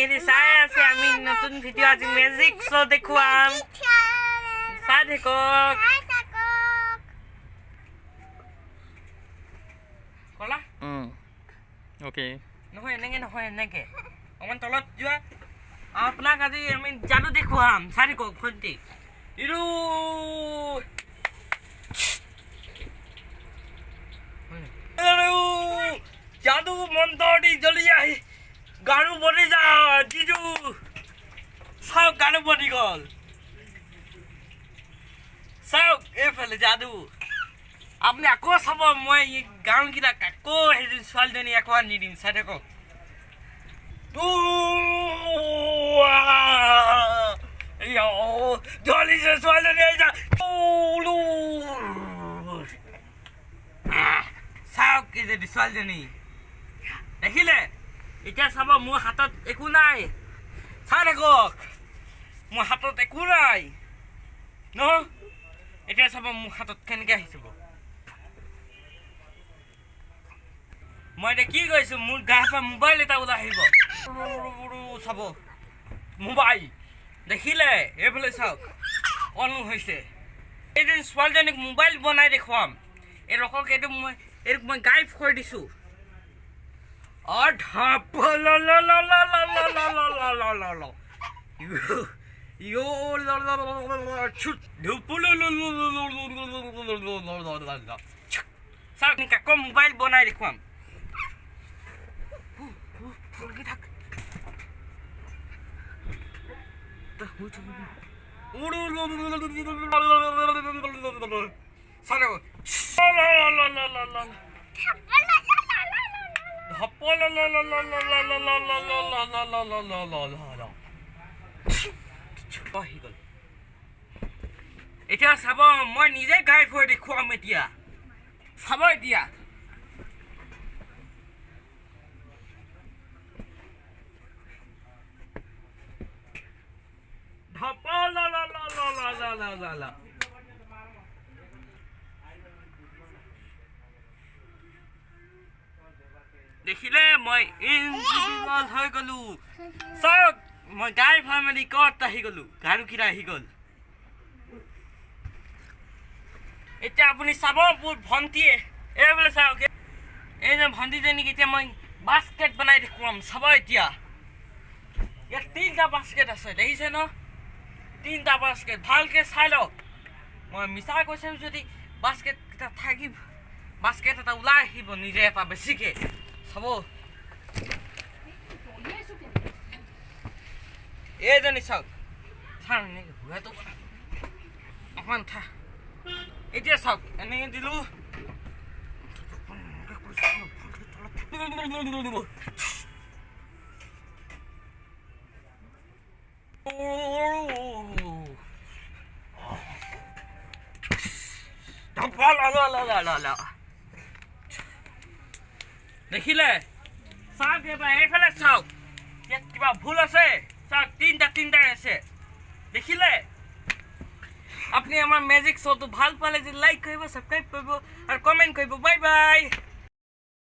হেৰি চাই আছে আমি নতুন ভিডিঅ' আজি মেজিক শ্ব' দেখুৱাম চাই থাকক কলা ওকে নহয় এনেকে অকমান তলত যোৱা আপোনাক আজি আমি যাদু দেখুৱাম চাই থাকক ভণ্টি ইৰু যাদু মন্ত্ৰটি জ্বলি আহি গাৰু বনি যা জিজু চাওক গাৰু বনি গ'ল চাওক এইফালে যাদু আপুনি আকৌ চাব মই গাৰুকেইটা আকৌ সেই ছোৱালীজনী আকৌ আনি দিম চাই থাকক জ্বলিছে ছোৱালীজনী আহিছা চাওক কি যদি ছোৱালীজনী দেখিলে এতিয়া চাব মোৰ হাতত একো নাই চাই থাকক মোৰ হাতত একো নাই ন এতিয়া চাব মোৰ হাতত কেনেকৈ আহিব মই এতিয়া কি কৈছোঁ মোৰ গাৰ পৰা মোবাইল এটা ওলাই আহিব চাব মোবাইল দেখিলে এইফালে চাওক অন হৈছে এইটো ছোৱালীজনীক মোবাইল বনাই দেখুৱাম এই ৰকক এইটো মই গাইব কৰি দিছোঁ আকৌ মোবাইল বনাই দেখুৱাম এতিয়া চাব মই নিজে গাই হৈ দেখুৱাম এতিয়া চাব এতিয়া দেখিলে মই ইনভিজিবল হৈ গলো চাওক মই গাই ফেমিলি ক'ত আহি গলো গাৰুকেইটা আহি গ'ল এতিয়া আপুনি চাব মোৰ ভণ্টিয়ে এইবোলে চাওক এই যে ভণ্টিজনীক এতিয়া মই বাস্কেট বনাই দেখুৱাম চাব এতিয়া ইয়াত 3টা বাস্কেট আছে দেখিছে ন 3টা বাস্কেট ভালকৈ চাই লওক মই মিছা কৈছোঁ যদি বাস্কেট এটা থাকিব বাস্কেট এটা ওলাই আহিব নিজে এটা বেছিকৈ চাব এইজনী চাওক চাওঁ এনেকৈ ঘূৰাটো অকণমান থা এতিয়া চাওক এনেকৈ দিলোঁ দেখিলে চাওক এবাৰ এইফালে চাওক ইয়াত কিবা ভুল আছে চাওক 3টাই আছে দেখিলে আপুনি আমাৰ মেজিক শ্ব'টো ভাল পালে যে লাইক কৰিব ছাবস্ক্ৰাইব কৰিব আৰু কমেণ্ট কৰিব বাই বাই